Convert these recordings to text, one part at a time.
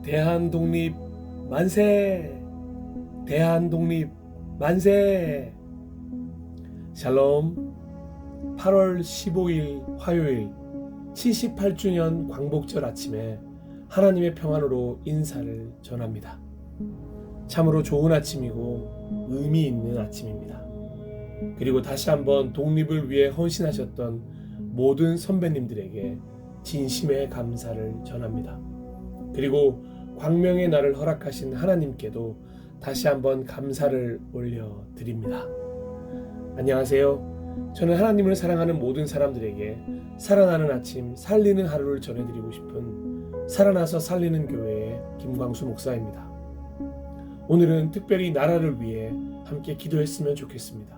대한독립 만세! 대한독립 만세! 샬롬. 8월 15일 화요일 78주년 광복절 아침에 하나님의 평안으로 인사를 전합니다. 참으로 좋은 아침이고 의미 있는 아침입니다. 그리고 다시 한번 독립을 위해 헌신하셨던 모든 선배님들에게 진심의 감사를 전합니다. 그리고 광명의 날을 허락하신 하나님께도 다시 한번 감사를 올려드립니다. 안녕하세요. 저는 하나님을 사랑하는 모든 사람들에게 살아나는 아침, 살리는 하루를 전해드리고 싶은 살아나서 살리는 교회의 김광수 목사입니다. 오늘은 특별히 나라를 위해 함께 기도했으면 좋겠습니다.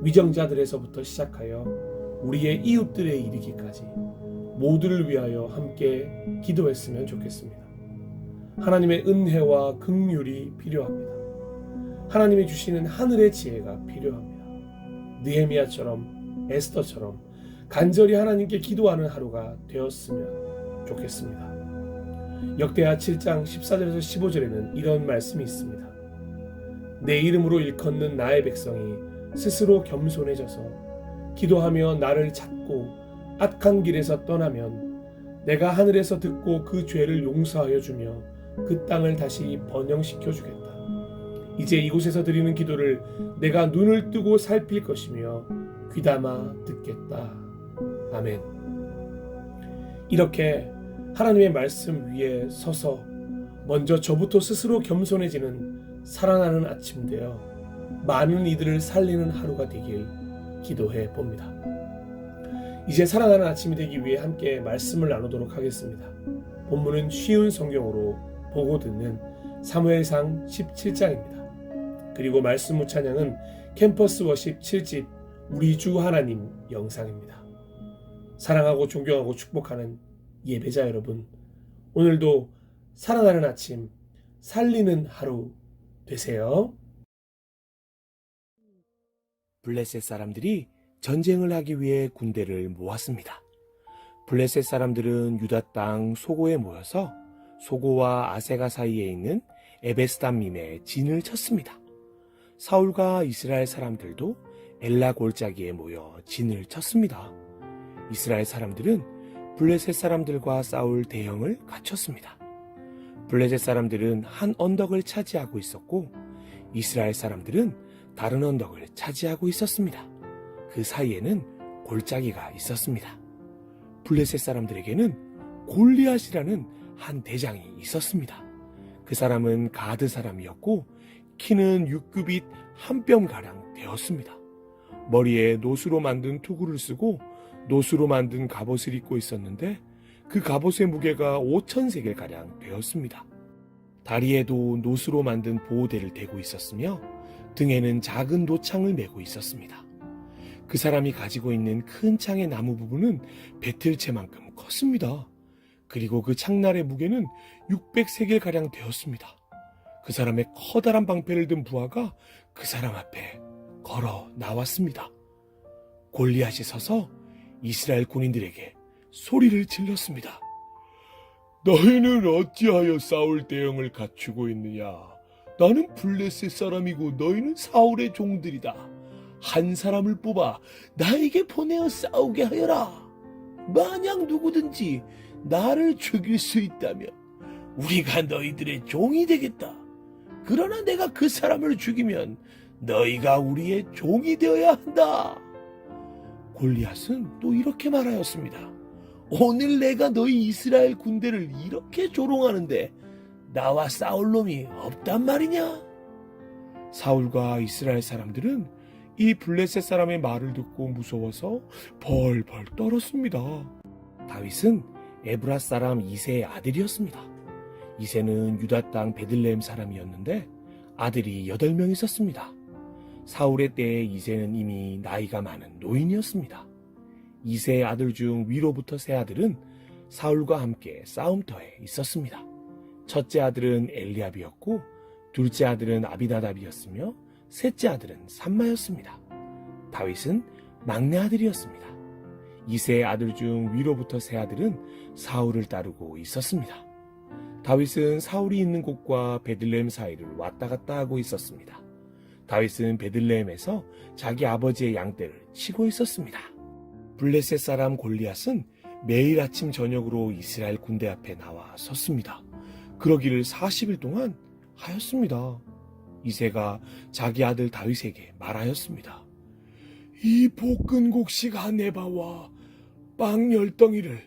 위정자들에서부터 시작하여 우리의 이웃들에 이르기까지 모두를 위하여 함께 기도했으면 좋겠습니다. 하나님의 은혜와 긍휼이 필요합니다. 하나님이 주시는 하늘의 지혜가 필요합니다. 느헤미야처럼 에스더처럼 간절히 하나님께 기도하는 하루가 되었으면 좋겠습니다. 역대하 7장 14절에서 15절에는 이런 말씀이 있습니다. 내 이름으로 일컫는 나의 백성이 스스로 겸손해져서 기도하며 나를 찾고 악한 길에서 떠나면 내가 하늘에서 듣고 그 죄를 용서하여 주며 그 땅을 다시 번영시켜 주겠다. 이제 이곳에서 드리는 기도를 내가 눈을 뜨고 살필 것이며 귀담아 듣겠다. 아멘. 이렇게 하나님의 말씀 위에 서서 먼저 저부터 스스로 겸손해지는 살아나는 아침 되어 많은 이들을 살리는 하루가 되길 기도해 봅니다. 이제 살아나는 아침이 되기 위해 함께 말씀을 나누도록 하겠습니다. 본문은 쉬운 성경으로 보고 듣는 사무엘상 17장입니다. 그리고 말씀 후 찬양은 캠퍼스 워십 7집 우리 주 하나님 영상입니다. 사랑하고 존경하고 축복하는 예배자 여러분, 오늘도 살아나는 아침, 살리는 하루 되세요. 블레셋 사람들이 전쟁을 하기 위해 군대를 모았습니다. 블레셋 사람들은 유다 땅 소고에 모여서 소고와 아세가 사이에 있는 에베스담밈에 진을 쳤습니다. 사울과 이스라엘 사람들도 엘라 골짜기에 모여 진을 쳤습니다. 이스라엘 사람들은 블레셋 사람들과 싸울 대형을 갖췄습니다. 블레셋 사람들은 한 언덕을 차지하고 있었고 이스라엘 사람들은 다른 언덕을 차지하고 있었습니다. 그 사이에는 골짜기가 있었습니다. 블레셋 사람들에게는 골리앗이라는 한 대장이 있었습니다. 그 사람은 가드 사람이었고 키는 6규빗 한 뼘가량 되었습니다. 머리에 노수로 만든 투구를 쓰고 노수로 만든 갑옷을 입고 있었는데 그 갑옷의 무게가 5,000세겔가량 되었습니다. 다리에도 노수로 만든 보호대를 대고 있었으며 등에는 작은 노창을 메고 있었습니다. 그 사람이 가지고 있는 큰 창의 나무 부분은 배틀채만큼 컸습니다. 그리고 그 창날의 무게는 600세겔가량 되었습니다. 그 사람의 커다란 방패를 든 부하가 그 사람 앞에 걸어 나왔습니다. 골리앗이 서서 이스라엘 군인들에게 소리를 질렀습니다. 너희는 어찌하여 싸울 대형을 갖추고 있느냐? 나는 블레셋 사람이고 너희는 사울의 종들이다. 한 사람을 뽑아 나에게 보내어 싸우게 하여라. 만약 누구든지 나를 죽일 수 있다면 우리가 너희들의 종이 되겠다. 그러나 내가 그 사람을 죽이면 너희가 우리의 종이 되어야 한다. 골리앗은 또 이렇게 말하였습니다. 오늘 내가 너희 이스라엘 군대를 이렇게 조롱하는데 나와 싸울 놈이 없단 말이냐? 사울과 이스라엘 사람들은 이 블레셋 사람의 말을 듣고 무서워서 벌벌 떨었습니다. 다윗은 에브라 사람 이새의 아들이었습니다. 이새는 유다 땅 베들레헴 사람이었는데 아들이 8명 있었습니다. 사울의 때에 이새는 이미 나이가 많은 노인이었습니다. 이새의 아들 중 위로부터 세 아들은 사울과 함께 싸움터에 있었습니다. 첫째 아들은 엘리압이었고 둘째 아들은 아비나답이었으며 셋째 아들은 삼마였습니다. 다윗은 막내 아들이었습니다. 이세의 아들 중 위로부터 세 아들은 사울을 따르고 있었습니다. 다윗은 사울이 있는 곳과 베들레헴 사이를 왔다 갔다 하고 있었습니다. 다윗은 베들레헴에서 자기 아버지의 양떼를 치고 있었습니다. 블레셋 사람 골리앗은 매일 아침 저녁으로 이스라엘 군대 앞에 나와 섰습니다. 그러기를 40일 동안 하였습니다. 이새가 자기 아들 다윗에게 말하였습니다. 이 볶은 곡식 4바와 빵 10덩이를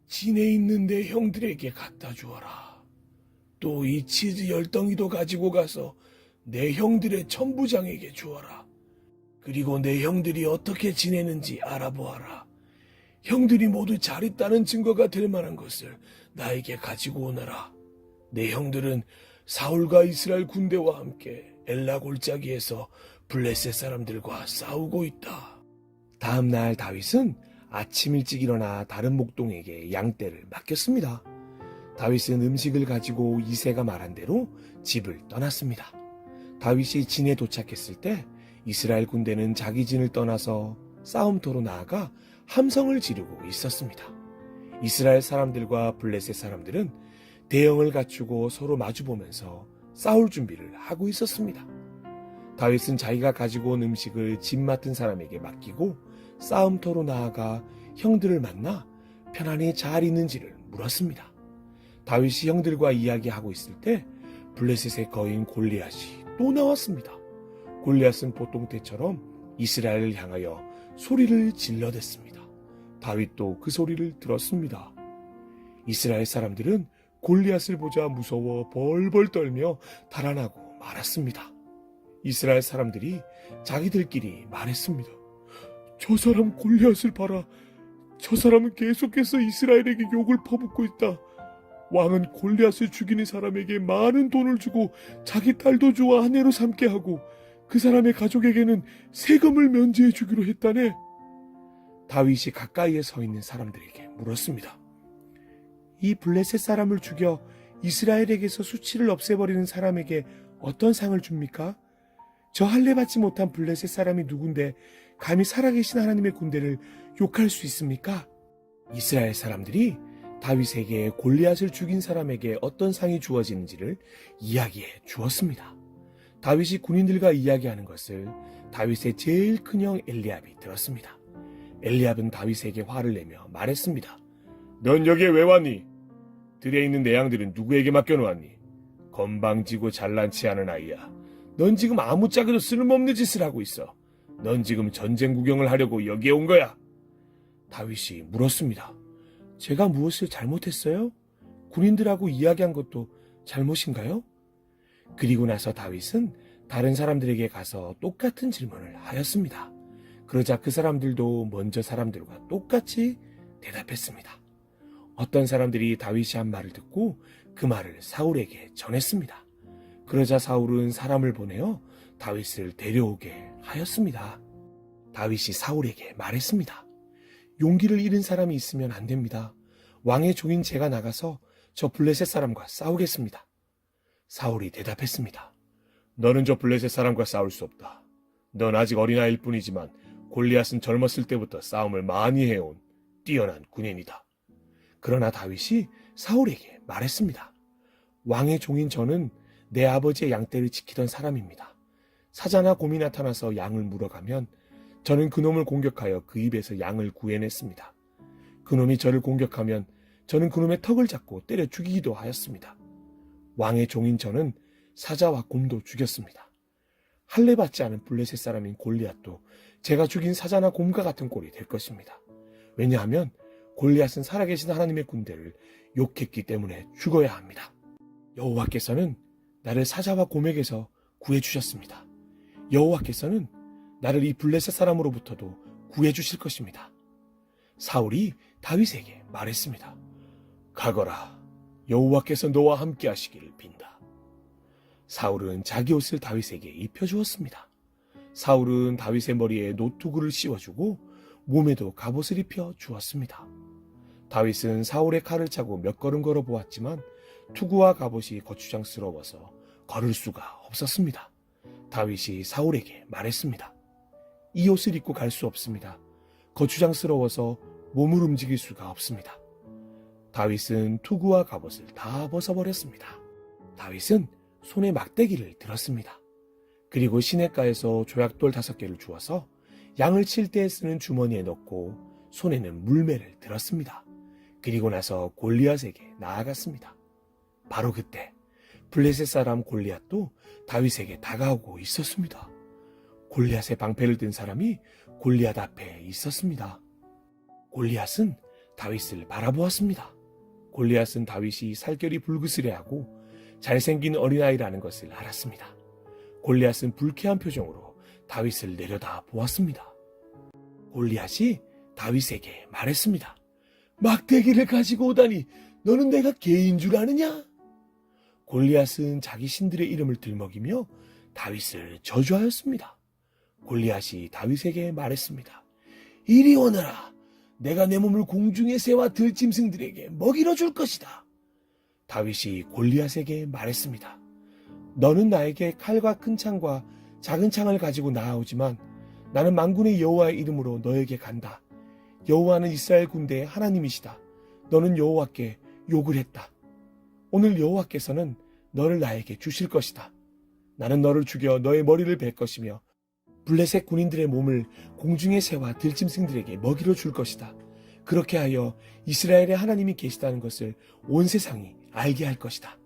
진에 있는 내 형들에게 갖다 주어라. 또 이 치즈 10덩이도 가지고 가서 내 형들의 천부장에게 주어라. 그리고 내 형들이 어떻게 지내는지 알아보아라. 형들이 모두 잘 있다는 증거가 될 만한 것을 나에게 가지고 오너라. 내 형들은 사울과 이스라엘 군대와 함께 엘라 골짜기에서 블레셋 사람들과 싸우고 있다. 다음 날 다윗은 아침 일찍 일어나 다른 목동에게 양떼를 맡겼습니다. 다윗은 음식을 가지고 이새가 말한 대로 집을 떠났습니다. 다윗이 진에 도착했을 때 이스라엘 군대는 자기 진을 떠나서 싸움터로 나아가 함성을 지르고 있었습니다. 이스라엘 사람들과 블레셋 사람들은 대형을 갖추고 서로 마주보면서 싸울 준비를 하고 있었습니다. 다윗은 자기가 가지고 온 음식을 집 맡은 사람에게 맡기고 싸움터로 나아가 형들을 만나 편안히 잘 있는지를 물었습니다. 다윗이 형들과 이야기하고 있을 때 블레셋의 거인 골리앗이 또 나왔습니다. 골리앗은 보통 때처럼 이스라엘을 향하여 소리를 질러댔습니다. 다윗도 그 소리를 들었습니다. 이스라엘 사람들은 골리앗을 보자 무서워 벌벌 떨며 달아나고 말았습니다. 이스라엘 사람들이 자기들끼리 말했습니다. 저 사람 골리앗을 봐라. 저 사람은 계속해서 이스라엘에게 욕을 퍼붓고 있다. 왕은 골리앗을 죽이는 사람에게 많은 돈을 주고 자기 딸도 주어 아내로 삼게 하고 그 사람의 가족에게는 세금을 면제해 주기로 했다네. 다윗이 가까이에 서 있는 사람들에게 물었습니다. 이 블레셋 사람을 죽여 이스라엘에게서 수치를 없애버리는 사람에게 어떤 상을 줍니까? 저 할례 받지 못한 블레셋 사람이 누군데 감히 살아계신 하나님의 군대를 욕할 수 있습니까? 이스라엘 사람들이 다윗에게 골리앗을 죽인 사람에게 어떤 상이 주어지는지를 이야기해 주었습니다. 다윗이 군인들과 이야기하는 것을 다윗의 제일 큰형 엘리압이 들었습니다. 엘리압은 다윗에게 화를 내며 말했습니다. 넌 여기에 왜 왔니? 들에 있는 내 양들은 누구에게 맡겨놓았니? 건방지고 잘난치 않은 아이야. 넌 지금 아무짝에도 쓸모없는 짓을 하고 있어. 넌 지금 전쟁 구경을 하려고 여기에 온 거야. 다윗이 물었습니다. 제가 무엇을 잘못했어요? 군인들하고 이야기한 것도 잘못인가요? 그리고 나서 다윗은 다른 사람들에게 가서 똑같은 질문을 하였습니다. 그러자 그 사람들도 먼저 사람들과 똑같이 대답했습니다. 어떤 사람들이 다윗이 한 말을 듣고 그 말을 사울에게 전했습니다. 그러자 사울은 사람을 보내어 다윗을 데려오게 하였습니다. 다윗이 사울에게 말했습니다. 용기를 잃은 사람이 있으면 안 됩니다. 왕의 종인 제가 나가서 저 블레셋 사람과 싸우겠습니다. 사울이 대답했습니다. 너는 저 블레셋 사람과 싸울 수 없다. 넌 아직 어린아이일 뿐이지만 골리앗은 젊었을 때부터 싸움을 많이 해온 뛰어난 군인이다. 그러나 다윗이 사울에게 말했습니다. 왕의 종인 저는 내 아버지의 양떼를 지키던 사람입니다. 사자나 곰이 나타나서 양을 물어가면 저는 그놈을 공격하여 그 입에서 양을 구해냈습니다. 그놈이 저를 공격하면 저는 그놈의 턱을 잡고 때려 죽이기도 하였습니다. 왕의 종인 저는 사자와 곰도 죽였습니다. 할례 받지 않은 블레셋 사람인 골리앗도 제가 죽인 사자나 곰과 같은 꼴이 될 것입니다. 왜냐하면 골리앗은 살아계신 하나님의 군대를 욕했기 때문에 죽어야 합니다. 여호와께서는 나를 사자와 곰에게서 구해주셨습니다. 여호와께서는 나를 이 블레셋 사람으로부터도 구해주실 것입니다. 사울이 다윗에게 말했습니다. 가거라. 여호와께서 너와 함께 하시기를 빈다. 사울은 자기 옷을 다윗에게 입혀주었습니다. 사울은 다윗의 머리에 노투구를 씌워주고 몸에도 갑옷을 입혀 주었습니다. 다윗은 사울의 칼을 차고 몇 걸음 걸어보았지만 투구와 갑옷이 거추장스러워서 걸을 수가 없었습니다. 다윗이 사울에게 말했습니다. 이 옷을 입고 갈 수 없습니다. 거추장스러워서 몸을 움직일 수가 없습니다. 다윗은 투구와 갑옷을 다 벗어버렸습니다. 다윗은 손에 막대기를 들었습니다. 그리고 시냇가에서 조약돌 5개를 주어서 양을 칠 때 쓰는 주머니에 넣고 손에는 물매를 들었습니다. 그리고 나서 골리앗에게 나아갔습니다. 바로 그때 블레셋 사람 골리앗도 다윗에게 다가오고 있었습니다. 골리앗의 방패를 든 사람이 골리앗 앞에 있었습니다. 골리앗은 다윗을 바라보았습니다. 골리앗은 다윗이 살결이 불그스레하고 잘생긴 어린아이라는 것을 알았습니다. 골리앗은 불쾌한 표정으로 다윗을 내려다 보았습니다. 골리앗이 다윗에게 말했습니다. 막대기를 가지고 오다니 너는 내가 개인 줄 아느냐? 골리앗은 자기 신들의 이름을 들먹이며 다윗을 저주하였습니다. 골리앗이 다윗에게 말했습니다. 이리 오너라. 내가 내 몸을 공중의 새와 들짐승들에게 먹이러 줄 것이다. 다윗이 골리앗에게 말했습니다. 너는 나에게 칼과 큰 창과 작은 창을 가지고 나아오지만 나는 만군의 여호와의 이름으로 너에게 간다. 여호와는 이스라엘 군대의 하나님이시다. 너는 여호와께 욕을 했다. 오늘 여호와께서는 너를 나에게 주실 것이다. 나는 너를 죽여 너의 머리를 벨 것이며 블레셋 군인들의 몸을 공중의 새와 들짐승들에게 먹이로 줄 것이다. 그렇게 하여 이스라엘의 하나님이 계시다는 것을 온 세상이 알게 할 것이다.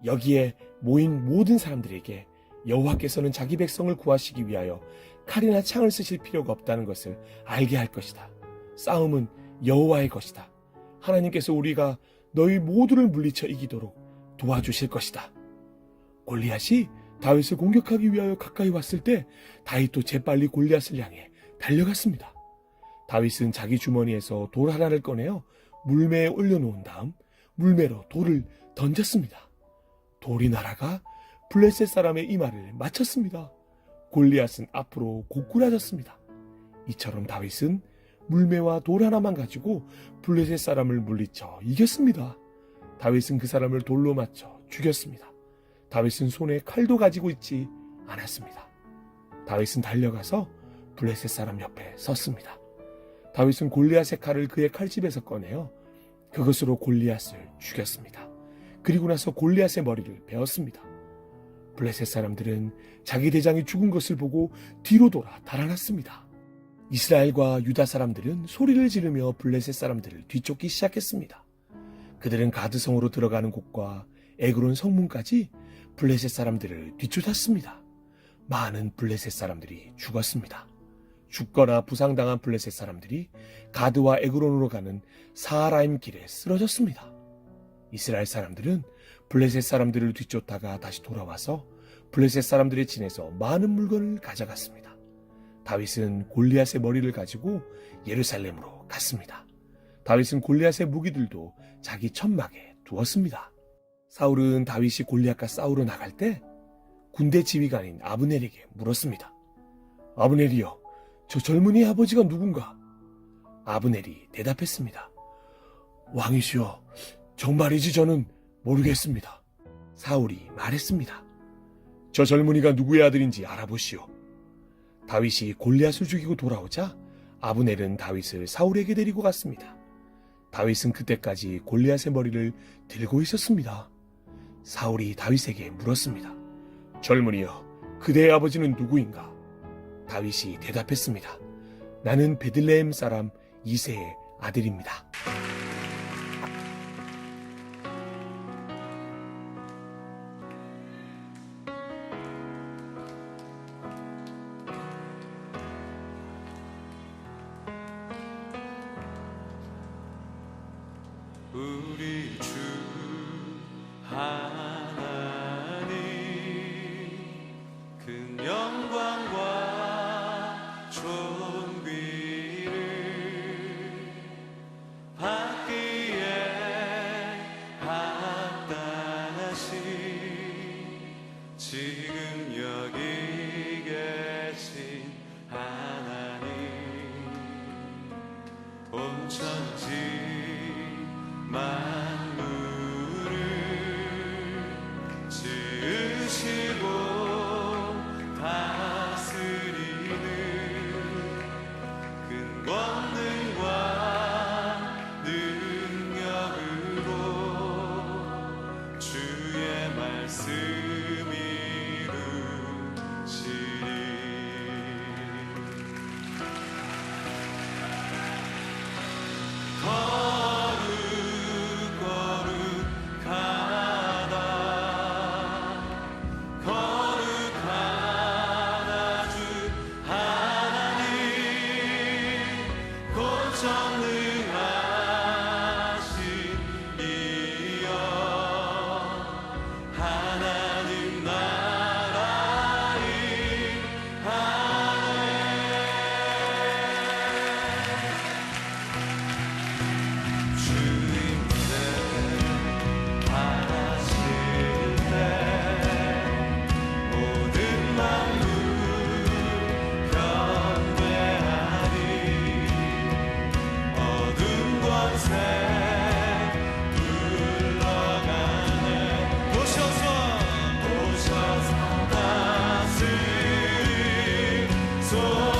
여기에 모인 모든 사람들에게 여호와께서는 자기 백성을 구하시기 위하여 칼이나 창을 쓰실 필요가 없다는 것을 알게 할 것이다. 싸움은 여호와의 것이다. 하나님께서 우리가 너희 모두를 물리쳐 이기도록 도와주실 것이다. 골리앗이 다윗을 공격하기 위하여 가까이 왔을 때 다윗도 재빨리 골리앗을 향해 달려갔습니다. 다윗은 자기 주머니에서 돌 하나를 꺼내어 물매에 올려놓은 다음 물매로 돌을 던졌습니다. 돌이 날아가 블레셋 사람의 이마를 맞췄습니다. 골리앗은 앞으로 고꾸라졌습니다. 이처럼 다윗은 물매와 돌 하나만 가지고 블레셋 사람을 물리쳐 이겼습니다. 다윗은 그 사람을 돌로 맞춰 죽였습니다. 다윗은 손에 칼도 가지고 있지 않았습니다. 다윗은 달려가서 블레셋 사람 옆에 섰습니다. 다윗은 골리앗의 칼을 그의 칼집에서 꺼내어 그것으로 골리앗을 죽였습니다. 그리고 나서 골리앗의 머리를 베었습니다. 블레셋 사람들은 자기 대장이 죽은 것을 보고 뒤로 돌아 달아났습니다. 이스라엘과 유다 사람들은 소리를 지르며 블레셋 사람들을 뒤쫓기 시작했습니다. 그들은 가드성으로 들어가는 곳과 에그론 성문까지 블레셋 사람들을 뒤쫓았습니다. 많은 블레셋 사람들이 죽었습니다. 죽거나 부상당한 블레셋 사람들이 가드와 에그론으로 가는 사하라임 길에 쓰러졌습니다. 이스라엘 사람들은 블레셋 사람들을 뒤쫓다가 다시 돌아와서 블레셋 사람들의 진에서 많은 물건을 가져갔습니다. 다윗은 골리앗의 머리를 가지고 예루살렘으로 갔습니다. 다윗은 골리앗의 무기들도 자기 천막에 두었습니다. 사울은 다윗이 골리앗과 싸우러 나갈 때 군대 지휘관인 아브넬에게 물었습니다. 아브넬이여, 저 젊은이의 아버지가 누군가? 아브넬이 대답했습니다. 왕이시여, 정말이지 저는 모르겠습니다. 사울이 말했습니다. 저 젊은이가 누구의 아들인지 알아보시오. 다윗이 골리앗을 죽이고 돌아오자 아브넬은 다윗을 사울에게 데리고 갔습니다. 다윗은 그때까지 골리앗의 머리를 들고 있었습니다. 사울이 다윗에게 물었습니다. 젊은이여, 그대의 아버지는 누구인가? 다윗이 대답했습니다. 나는 베들레헴 사람 이새의 아들입니다. 우리 주 하나님 그 영광과 존귀를 소